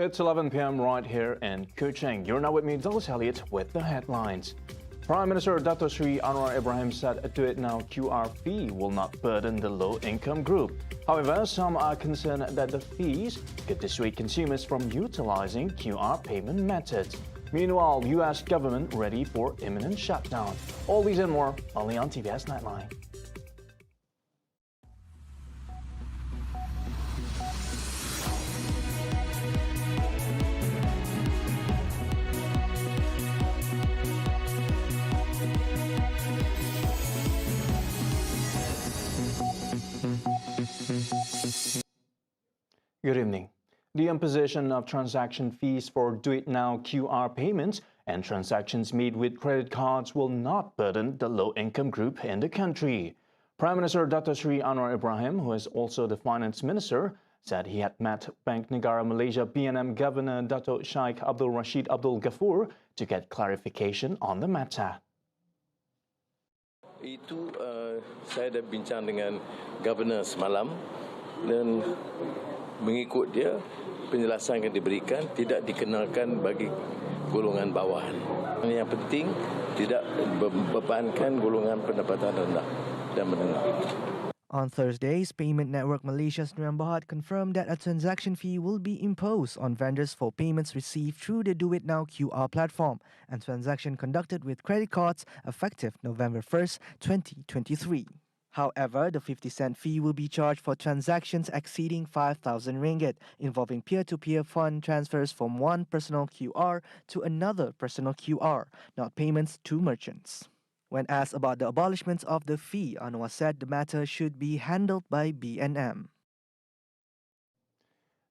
It's 11 p.m. right here in Kuching. You're now with me, Douglas Elliott, with the headlines. Prime Minister Dato Sri Anwar Ibrahim said a DUITNOW QR fee will not burden the low-income group. However, some are concerned that the fees could dissuade consumers from utilizing QR payment methods. Meanwhile, U.S. government ready for imminent shutdown. All these and more only on TVS Nightline. Good evening. The imposition of transaction fees for DUITNOW QR payments and transactions made with credit cards will not burden the low-income group in the country. Prime Minister Dato Sri Anwar Ibrahim, who is also the Finance Minister, said he had met Bank Negara Malaysia BNM Governor Dato Sheikh Abdul Rashid Abdul Ghaffur to get clarification on the matter. Itu saya dah bincang dengan Governor semalam dan mengikut dia penjelasan yang diberikan tidak dikenalkan bagi golongan bawahan. Yang penting tidak bebankan golongan pendapatan rendah dan menengah. On Thursdays, Payment Network Malaysia's SEBAUH confirmed that a transaction fee will be imposed on vendors for payments received through the DUITNOW QR platform and transaction conducted with credit cards effective November 1st, 2023. However, the 50-cent fee will be charged for transactions exceeding 5,000 ringgit, involving peer-to-peer fund transfers from one personal QR to another personal QR, not payments to merchants. When asked about the abolishment of the fee, Anwar said the matter should be handled by BNM.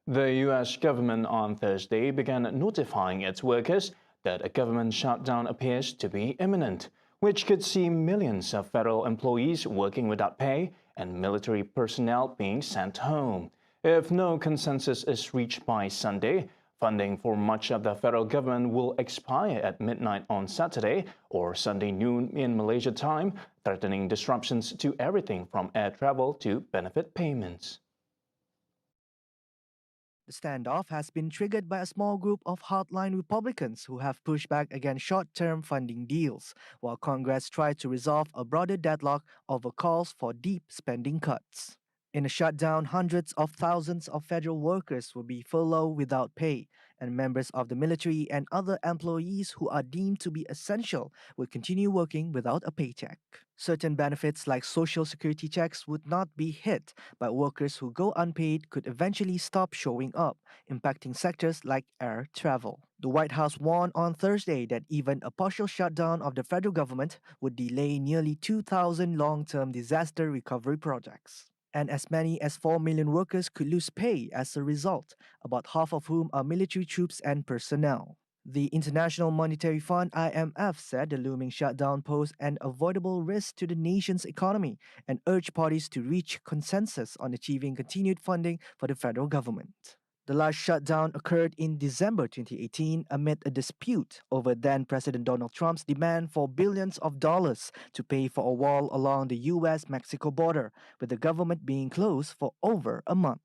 The U.S. government on Thursday began notifying its workers that a government shutdown appears to be imminent, which could see millions of federal employees working without pay and military personnel being sent home. If no consensus is reached by Sunday, funding for much of the federal government will expire at midnight on Saturday or Sunday noon in Malaysia time, threatening disruptions to everything from air travel to benefit payments. The standoff has been triggered by a small group of hardline Republicans who have pushed back against short-term funding deals, while Congress tried to resolve a broader deadlock over calls for deep spending cuts. In a shutdown, hundreds of thousands of federal workers will be furloughed without pay, and members of the military and other employees who are deemed to be essential will continue working without a paycheck. Certain benefits like social security checks would not be hit, but workers who go unpaid could eventually stop showing up, impacting sectors like air travel. The White House warned on Thursday that even a partial shutdown of the federal government would delay nearly 2,000 long-term disaster recovery projects. And as many as 4 million workers could lose pay as a result, about half of whom are military troops and personnel. The International Monetary Fund (IMF) said the looming shutdown posed an avoidable risk to the nation's economy and urged parties to reach consensus on achieving continued funding for the federal government. The last shutdown occurred in December 2018 amid a dispute over then-President Donald Trump's demand for billions of dollars to pay for a wall along the US-Mexico border, with the government being closed for over a month.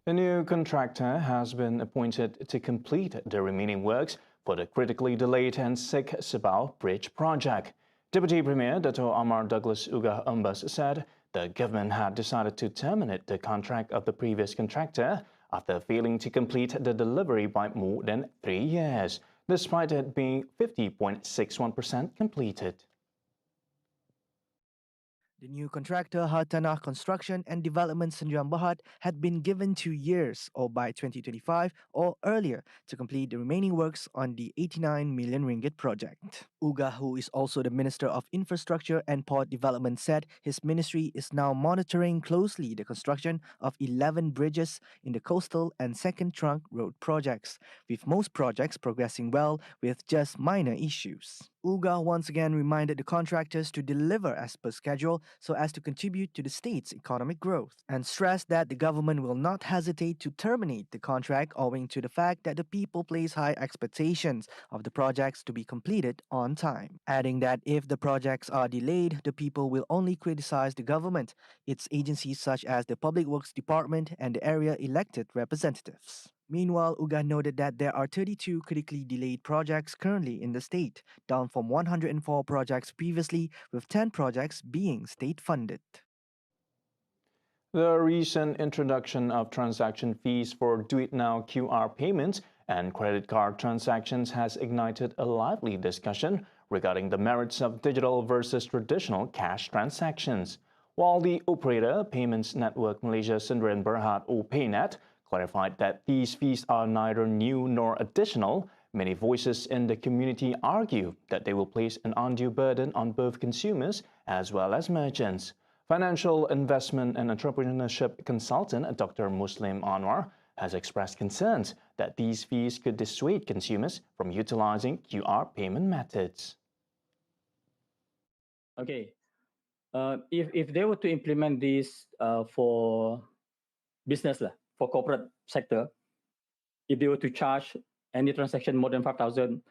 A new contractor has been appointed to complete the remaining works for the critically delayed and sick SEBAUH Bridge project. Deputy Premier Dato' Amar Douglas Ugah Umbas said the government had decided to terminate the contract of the previous contractor after failing to complete the delivery by more than 3 years, despite it being 50.61% completed. The new contractor, Hartanah Construction and Development Sdn Bhd, had been given 2 years, or by 2025 or earlier, to complete the remaining works on the 89 million ringgit project. Ugah, who is also the Minister of Infrastructure and Port Development, said his ministry is now monitoring closely the construction of 11 bridges in the coastal and second trunk road projects, with most projects progressing well with just minor issues. UGA once again reminded the contractors to deliver as per schedule so as to contribute to the state's economic growth, and stressed that the government will not hesitate to terminate the contract owing to the fact that the people place high expectations of the projects to be completed on time. Adding that if the projects are delayed, the people will only criticize the government, its agencies such as the Public Works Department and the area elected representatives. Meanwhile, UGA noted that there are 32 critically delayed projects currently in the state, down from 104 projects previously, with 10 projects being state-funded. The recent introduction of transaction fees for DUITNOW QR payments and credit card transactions has ignited a lively discussion regarding the merits of digital versus traditional cash transactions. While the operator Payments Network Malaysia Sdn Bhd or PayNet clarified that these fees are neither new nor additional, many voices in the community argue that they will place an undue burden on both consumers as well as merchants. Financial investment and entrepreneurship consultant Dr. Muslim Anwar has expressed concerns that these fees could dissuade consumers from utilizing QR payment methods. Okay, if they were to implement this for business, for corporate sector, if they were to charge any transaction more than 5,000,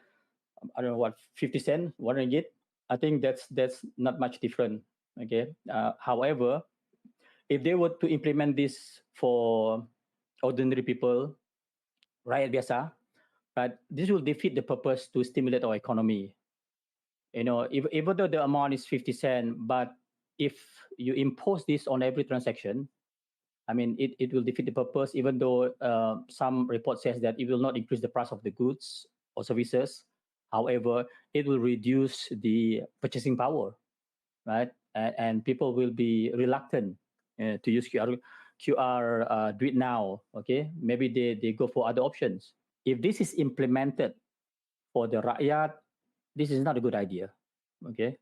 I don't know what, 50 cents, 1 ringgit, I think that's not much different. Okay. However, if they were to implement this for ordinary people, rakyat biasa, right, this will defeat the purpose to stimulate our economy. You know, even though the amount is 50 cents, but if you impose this on every transaction, I mean, it will defeat the purpose, even though some report says that it will not increase the price of the goods or services. However, it will reduce the purchasing power, right? And people will be reluctant to use QR DUITNOW, okay? Maybe they go for other options. If this is implemented for the rakyat, this is not a good idea, okay,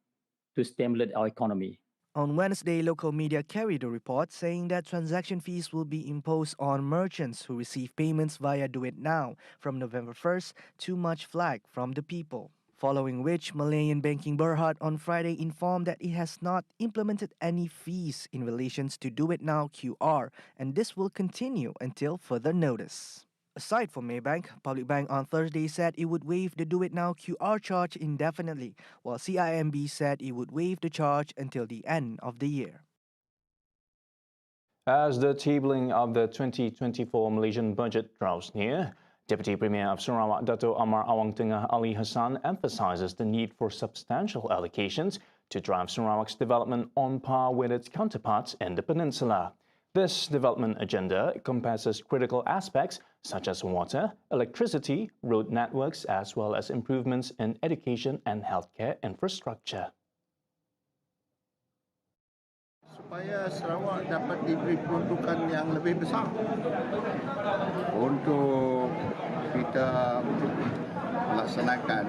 to stimulate our economy. On Wednesday, local media carried a report saying that transaction fees will be imposed on merchants who receive payments via DUITNOW from November 1st, too much flag from the people. Following which, Malayan Banking Berhad on Friday informed that it has not implemented any fees in relation to DUITNOW QR, and this will continue until further notice. Aside from Maybank, Public Bank on Thursday said it would waive the DUITNOW QR charge indefinitely, while CIMB said it would waive the charge until the end of the year. As the tabling of the 2024 Malaysian budget draws near, Deputy Premier of Sarawak Dato' Amar Awang Tengah Ali Hassan emphasises the need for substantial allocations to drive Sarawak's development on par with its counterparts in the peninsula. This development agenda encompasses critical aspects such as water, electricity, road networks, as well as improvements in education and healthcare infrastructure. Supaya Sarawak dapat diberi peruntukan yang lebih besar untuk kita melaksanakan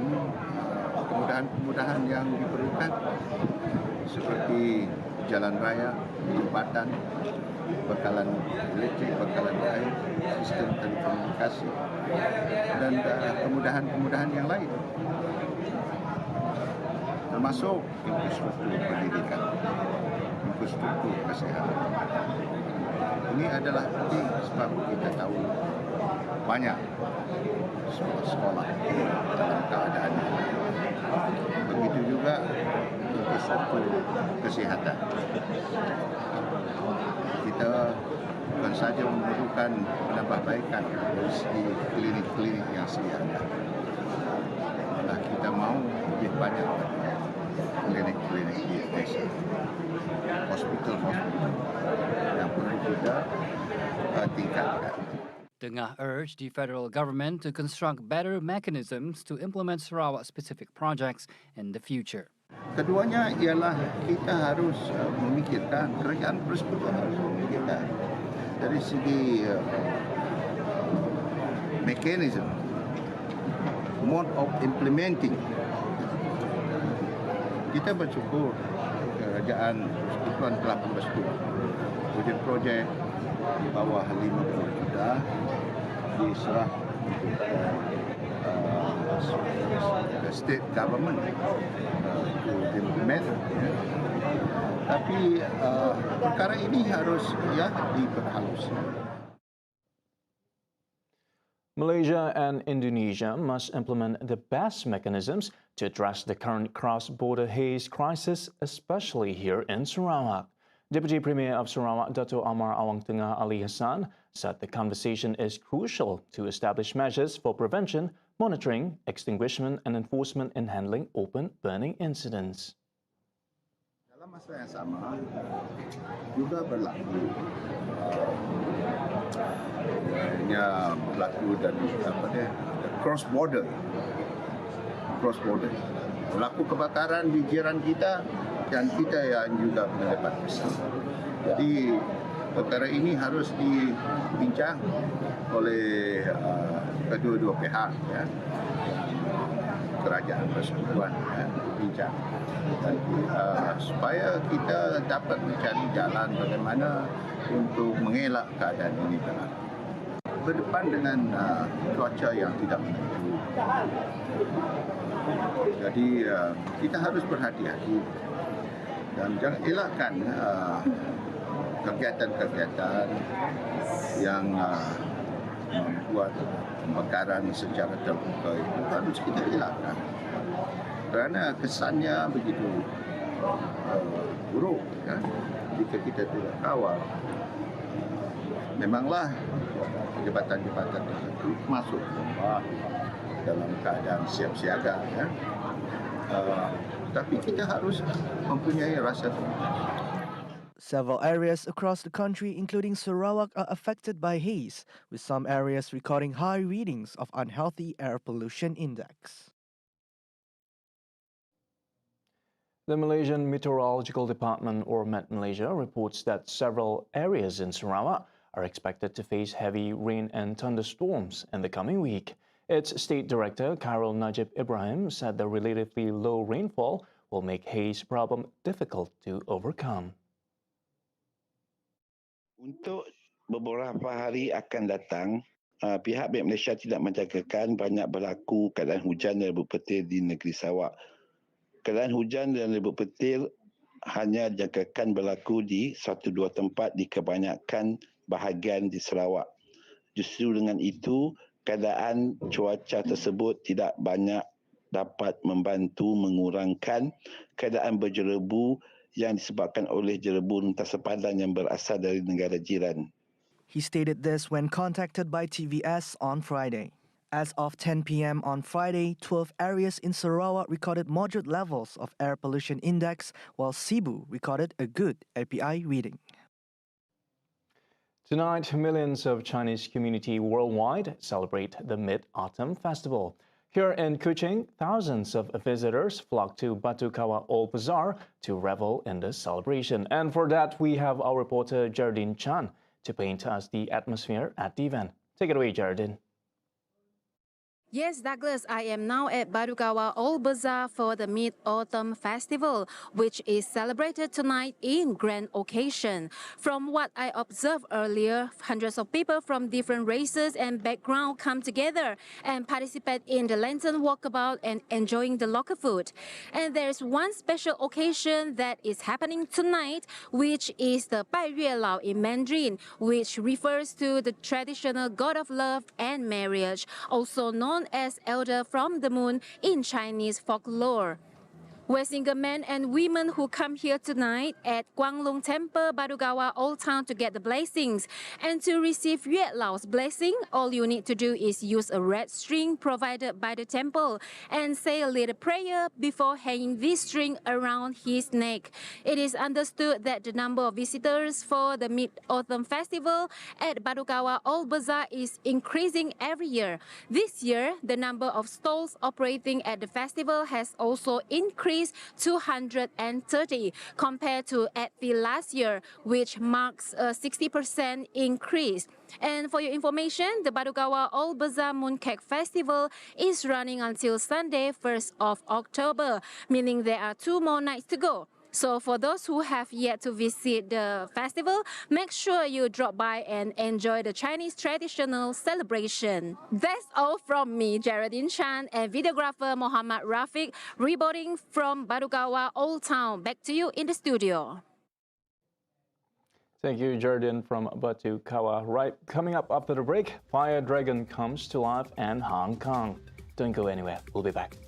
kemudahan-kemudahan yang diperlukan seperti jalan raya, jambatan, bekalan elektrik, bekalan air, sistem telekomunikasi, dan kemudahan-kemudahan yang lain, termasuk infrastruktur pendidikan, infrastruktur kesehatan. Ini adalah penting sebab kita tahu banyak sekolah-sekolah dalam keadaan ini. Begitu juga infrastruktur kesehatan. Kita bukan saja memerlukan penambahbaikan dari segi klinik-klinik yang sedia ada. Malah kita mahu lebih banyak klinik-klinik di desa, hospital-hospital yang perlu kita tingkatkan. Tengah urged the federal government to construct better mechanisms to implement Sarawak-specific projects in the future. Keduanya ialah kita harus memikirkan, kerajaan persekutuan harus memikirkan dari segi mechanism, mode of implementing. Kita bersyukur kerajaan persekutuan telah membantu projek-projek bawah 50 juta diserah kepada the state government to implement. Tapi perkara ini harus diperhalus. Malaysia and Indonesia must implement the best mechanisms to address the current cross-border haze crisis, especially here in Sarawak. Deputy Premier of Sarawak, Dato' Amar Awang Tengah Ali Hassan, said the conversation is crucial to establish measures for prevention, monitoring, extinguishment and enforcement in handling open burning incidents. Dalam masa yang sama juga berlaku dari cross border berlaku kebakaran di jiran kita dan kita yang juga mendapat besar. Jadi perkara ini harus dibincang oleh kedua-dua pihak, ya. Kerajaan persekutuan, ya, bincang. Dan, supaya kita dapat mencari jalan bagaimana untuk mengelak keadaan ini berlaku. Berdepan dengan cuaca yang tidak menentu. Jadi kita harus berhati-hati dan jangan elakkan kegiatan-kegiatan yang membuat pembakaran secara terbuka itu harus kita elakkan. Kerana kesannya begitu buruk, ya, jika kita tidak kawal. Memanglah jabatan-jabatan tertentu masuk dalam keadaan siap siaga, ya. Tapi kita harus mempunyai rasa tanggungjawab. Several areas across the country, including Sarawak, are affected by haze, with some areas recording high readings of unhealthy air pollution index. The Malaysian Meteorological Department, or Met Malaysia, reports that several areas in Sarawak are expected to face heavy rain and thunderstorms in the coming week. Its State Director, Khairul Najib Ibrahim, said the relatively low rainfall will make haze problem difficult to overcome. Untuk beberapa hari akan datang, pihak Bank Malaysia tidak menjangkakan banyak berlaku keadaan hujan dan rebut petir di negeri Sarawak. Keadaan hujan dan rebut petir hanya dijangkakan berlaku di 1-2 tempat di kebanyakan bahagian di Sarawak. Justru dengan itu, keadaan cuaca tersebut tidak banyak dapat membantu mengurangkan keadaan berjerebu yang disebabkan oleh jerebu lintas sepadan yang berasal dari negara jiran. He stated this when contacted by TVS on Friday. As of 10 p.m. on Friday, 12 areas in Sarawak recorded moderate levels of air pollution index, while SEBAUH recorded a good API reading. Tonight, millions of Chinese community worldwide celebrate the Mid-Autumn Festival. Here in Kuching, thousands of visitors flock to Batu Kawah Old Bazaar to revel in the celebration. And for that, we have our reporter Geraldine Chan to paint us the atmosphere at the event. Take it away, Geraldine. Yes, Douglas, I am now at Batu Kawah Old Bazaar for the Mid-Autumn Festival, which is celebrated tonight in grand occasion. From what I observed earlier, hundreds of people from different races and backgrounds come together and participate in the lantern walkabout and enjoying the local food. And there's one special occasion that is happening tonight, which is the Bai Yue Lao in Mandarin, which refers to the traditional god of love and marriage, also known as Elder from the Moon in Chinese folklore. Where single men and women who come here tonight at Guanglong Temple, Batu Kawah Old Town to get the blessings. And to receive Yue Lao's blessing, all you need to do is use a red string provided by the temple and say a little prayer before hanging this string around his neck. It is understood that the number of visitors for the Mid-Autumn Festival at Batu Kawah Old Bazaar is increasing every year. This year, the number of stalls operating at the festival has also increased 230 compared to at the last year, which marks a 60% increase. And for your information, the Batu Kawah Old Bazaar Mooncake Festival is running until Sunday, 1st of October, meaning there are 2 more nights to go. So for those who have yet to visit the festival, make sure you drop by and enjoy the Chinese traditional celebration. That's all from me, Geraldine Chan, and videographer Muhammad Rafiq, reporting from Barugawa Old Town. Back to you in the studio. Thank you, Jordan from Batukawa. Right, coming up after the break, Fire Dragon comes to life in Hong Kong. Don't go anywhere, we'll be back.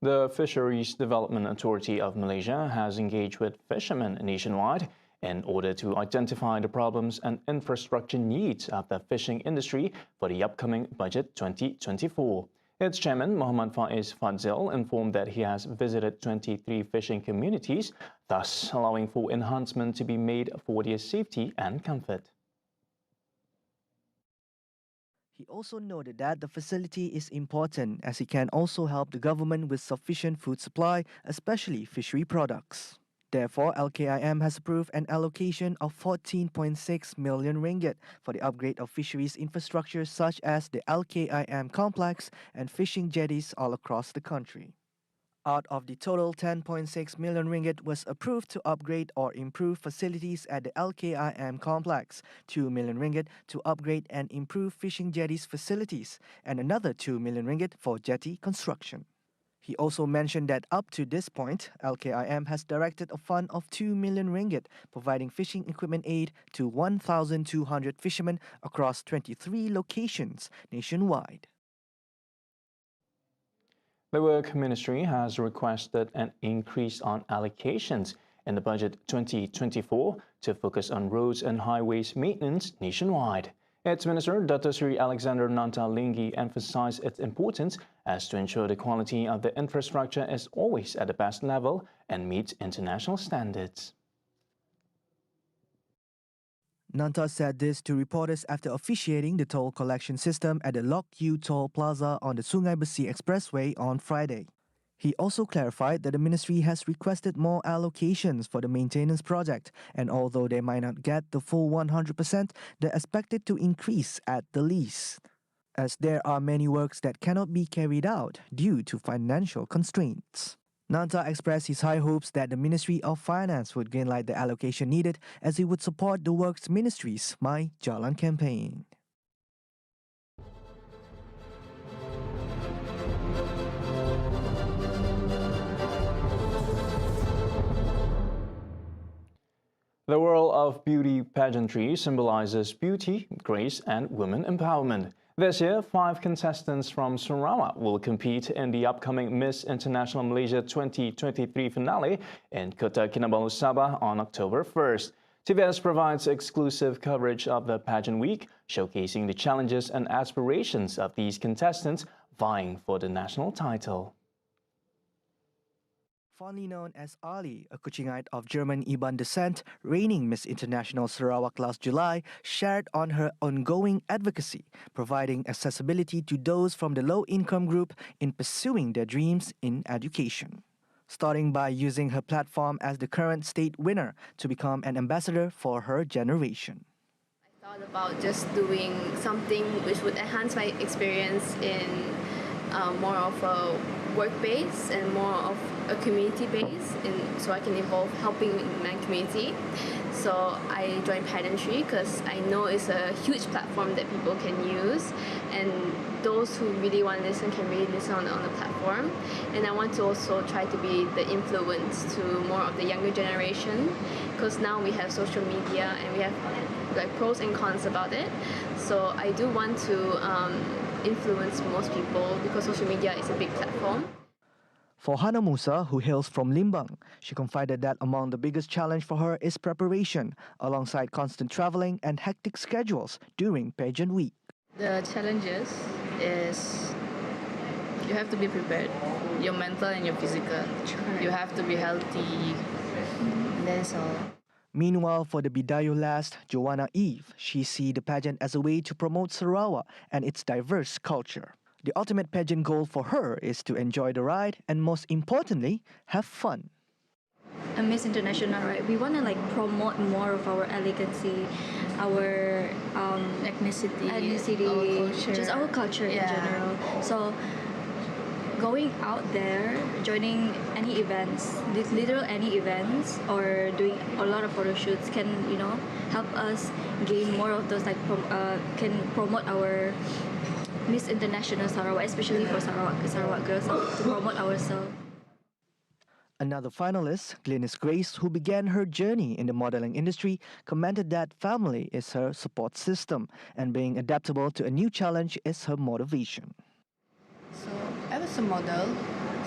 The Fisheries Development Authority of Malaysia has engaged with fishermen nationwide in order to identify the problems and infrastructure needs of the fishing industry for the upcoming budget 2024. Its chairman, Muhammad Faiz Fadzil, informed that he has visited 23 fishing communities, thus allowing for enhancement to be made for their safety and comfort. He also noted that the facility is important as it can also help the government with sufficient food supply, especially fishery products. Therefore, LKIM has approved an allocation of 14.6 million ringgit for the upgrade of fisheries infrastructure such as the LKIM complex and fishing jetties all across the country. Out of the total, 10.6 million ringgit was approved to upgrade or improve facilities at the LKIM complex, 2 million ringgit to upgrade and improve fishing jetties facilities, and another 2 million ringgit for jetty construction. He also mentioned that up to this point, LKIM has directed a fund of 2 million ringgit, providing fishing equipment aid to 1,200 fishermen across 23 locations nationwide. The Work Ministry has requested an increase on allocations in the budget 2024 to focus on roads and highways maintenance nationwide. Its Minister, Dato Sri Alexander Nantalinggi, emphasized its importance as to ensure the quality of the infrastructure is always at the best level and meets international standards. Nanta said this to reporters after officiating the toll collection system at the Lok Yew Toll Plaza on the Sungai Besi Expressway on Friday. He also clarified that the ministry has requested more allocations for the maintenance project, and although they might not get the full 100%, they're expected to increase at the least, as there are many works that cannot be carried out due to financial constraints. Nanta expressed his high hopes that the Ministry of Finance would greenlight the allocation needed as he would support the Works Ministry's My Jalan campaign. The world of beauty pageantry symbolizes beauty, grace, and women empowerment. This year, 5 contestants from Sarawak will compete in the upcoming Miss International Malaysia 2023 finale in Kota Kinabalu, Sabah on October 1st. TVS provides exclusive coverage of the pageant week, showcasing the challenges and aspirations of these contestants vying for the national title. Fondly known as Ali, a Kuchingite of German Iban descent, reigning Miss International Sarawak last July, shared on her ongoing advocacy, providing accessibility to those from the low-income group in pursuing their dreams in education. Starting by using her platform as the current state winner to become an ambassador for her generation. I thought about just doing something which would enhance my experience in more of a work base and more of a community base, so I can involve helping in my community. So I joined pageantry because I know it's a huge platform that people can use, and those who really want to listen can really listen on the platform. And I want to also try to be the influence to more of the younger generation, because now we have social media and we have like pros and cons about it. So I do want to influence most people because social media is a big platform. For Hana Musa, who hails from Limbang, she confided that among the biggest challenge for her is preparation, alongside constant traveling and hectic schedules during pageant week. The challenges is you have to be prepared, your mental and your physical. You have to be healthy. That's all. Meanwhile, for the Bidayu last, Joanna Eve, she sees the pageant as a way to promote Sarawak and its diverse culture. The ultimate pageant goal for her is to enjoy the ride and, most importantly, have fun. A Miss International, right? We want to like promote more of our elegancy, our ethnicity, our culture. just our culture in general. So going out there, joining any events, literal any events, or doing a lot of photo shoots can, help us gain more of those, like can promote our Miss International Sarawak, especially for Sarawak girls, to promote ourselves. Another finalist, Glynis Grace, who began her journey in the modeling industry, commented that family is her support system and being adaptable to a new challenge is her motivation. So I was a model,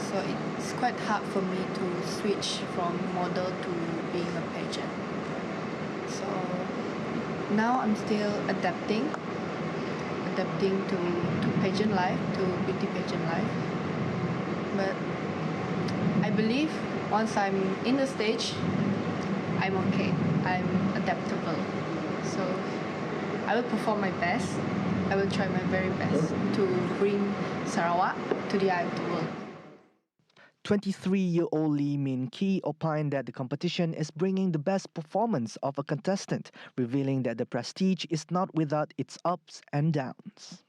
so it's quite hard for me to switch from model to being a pageant. So now I'm still adapting to pageant life, to beauty pageant life. But I believe once I'm in the stage, I'm okay. I'm adaptable. So I will perform my best. I will try my very best to bring Sarawak to the eye of the world. 23-year-old Lee Min Ki opined that the competition is bringing the best performance of a contestant, revealing that the prestige is not without its ups and downs.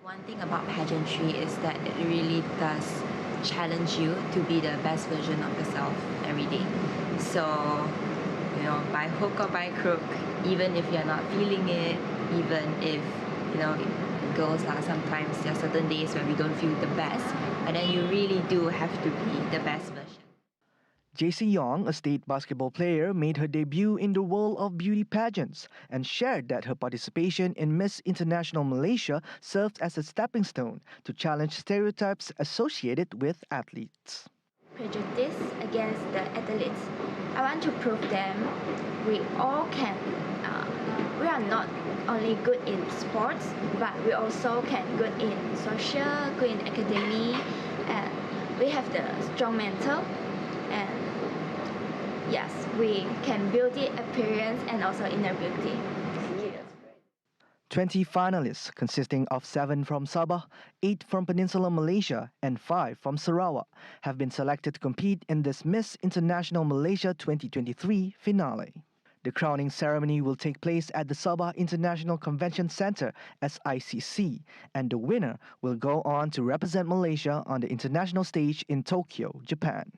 One thing about pageantry is that it really does challenge you to be the best version of yourself every day. So, by hook or by crook, even if you're not feeling it, even if, girls are sometimes, there are certain days where we don't feel the best, but then you really do have to be the best version. JC Yong, a state basketball player, made her debut in the world of beauty pageants and shared that her participation in Miss International Malaysia served as a stepping stone to challenge stereotypes associated with athletes. Prejudice against the athletes. I want to prove them we all can. We are not only good in sports, but we also can good in social, good in academy, and we have the strong mental. And yes, we can beauty appearance and also inner beauty. 20 finalists, consisting of 7 from Sabah, 8 from Peninsular Malaysia, and 5 from Sarawak, have been selected to compete in this Miss International Malaysia 2023 finale. The crowning ceremony will take place at the Sabah International Convention Center, SICC, and the winner will go on to represent Malaysia on the international stage in Tokyo, Japan.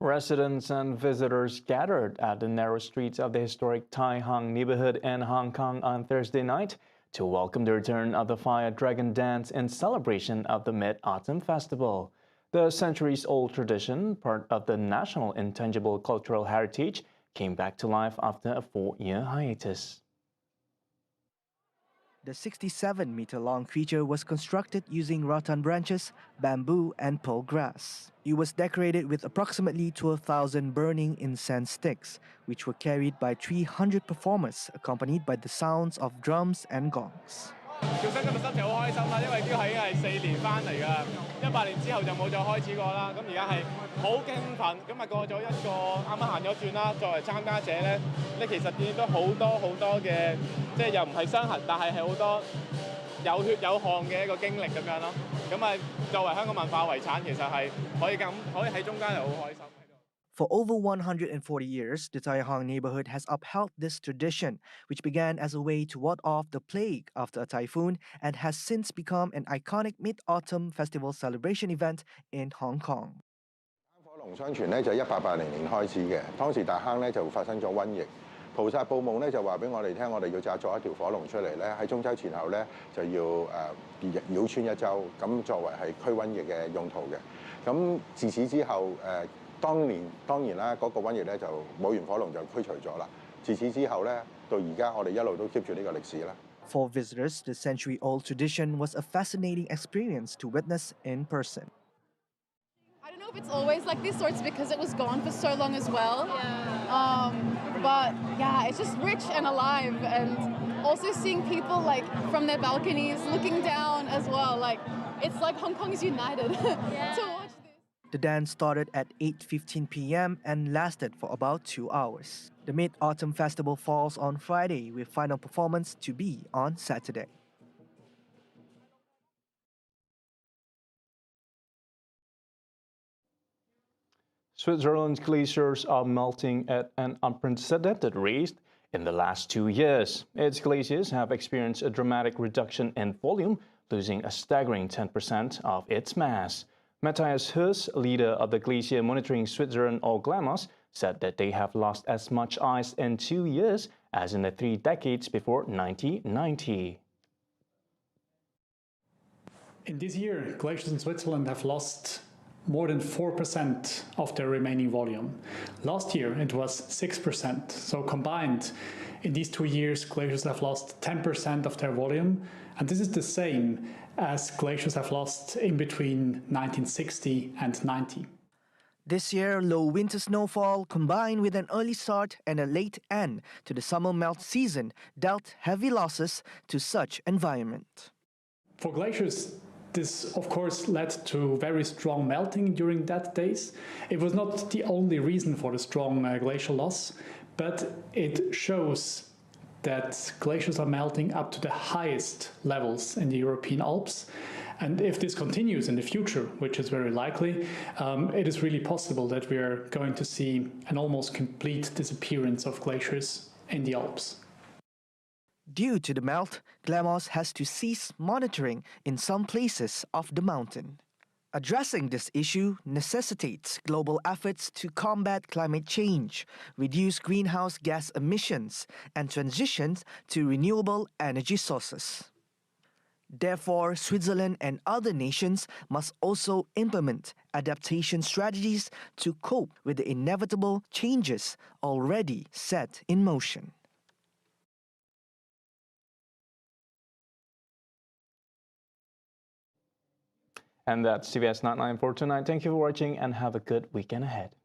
Residents and visitors gathered at the narrow streets of the historic Tai Hang neighborhood in Hong Kong on Thursday night to welcome the return of the Fire Dragon Dance in celebration of the Mid-Autumn Festival. The centuries-old tradition, part of the National Intangible Cultural Heritage, came back to life after a 4-year hiatus. The 67-meter-long creature was constructed using rattan branches, bamboo and pearl grass. It was decorated with approximately 12,000 burning incense sticks, which were carried by 300 performers, accompanied by the sounds of drums and gongs. 其實今日心情好開心啦，因為呢個係已經係4年翻嚟㗎，18年之後就冇再開始過啦。咁而家係好興奮，咁啊過咗一個啱啱行咗轉啦。作為參加者咧，你其實見到好多嘅，即係又唔係傷痕，但係好多有血有汗嘅一個經歷咁樣咯。咁啊，作為香港文化遺產，其實係可以喺中間係好開心。For over 140 years, the Tai Hang neighborhood has upheld this tradition, which began as a way to ward off the plague after a typhoon and has since become an iconic Mid-Autumn Festival celebration event in Hong Kong. 火龍相傳咧就1880年開始嘅，當時大坑咧就發生咗瘟疫，菩薩報夢咧就話俾我哋聽，我哋要製作一條火龍出嚟咧，喺中秋前後咧就要繞穿一周，咁作為係驅瘟疫嘅用途嘅。咁自此之後當然啦，嗰個瘟疫咧就舞完火龍就驅除咗啦。自此之後咧，到而家我哋一路都 keep 住呢個歷史啦。For visitors, the century-old tradition was a fascinating experience to witness in person. I don't know if it's always like this or it's because it was gone for so long as well. But yeah, it's just rich and alive, and also seeing people like from their balconies looking down as well. Like it's like Hong Kong is united to watch. The dance started at 8:15 p.m. and lasted for about 2 hours. The Mid-Autumn Festival falls on Friday, with final performance to be on Saturday. Switzerland's glaciers are melting at an unprecedented rate in the last 2 years. Its glaciers have experienced a dramatic reduction in volume, losing a staggering 10% of its mass. Matthias Hirsch, leader of the Glacier Monitoring Switzerland, or GLAMOS, said that they have lost as much ice in 2 years as in the 3 decades before 1990. In this year, glaciers in Switzerland have lost more than 4% of their remaining volume. Last year, it was 6%. So combined, in these 2 years, glaciers have lost 10% of their volume. And this is the same as glaciers have lost in between 1960 and 90. This year, low winter snowfall combined with an early start and a late end to the summer melt season dealt heavy losses to such environment. For glaciers, this of course led to very strong melting during that days. It was not the only reason for the strong glacial loss, but it shows that glaciers are melting up to the highest levels in the European Alps. And if this continues in the future, which is very likely, it is really possible that we are going to see an almost complete disappearance of glaciers in the Alps. Due to the melt, GLAMOS has to cease monitoring in some places of the mountain. Addressing this issue necessitates global efforts to combat climate change, reduce greenhouse gas emissions, and transition to renewable energy sources. Therefore, Switzerland and other nations must also implement adaptation strategies to cope with the inevitable changes already set in motion. And that's TVS Nightline for tonight. Thank you for watching and have a good weekend ahead.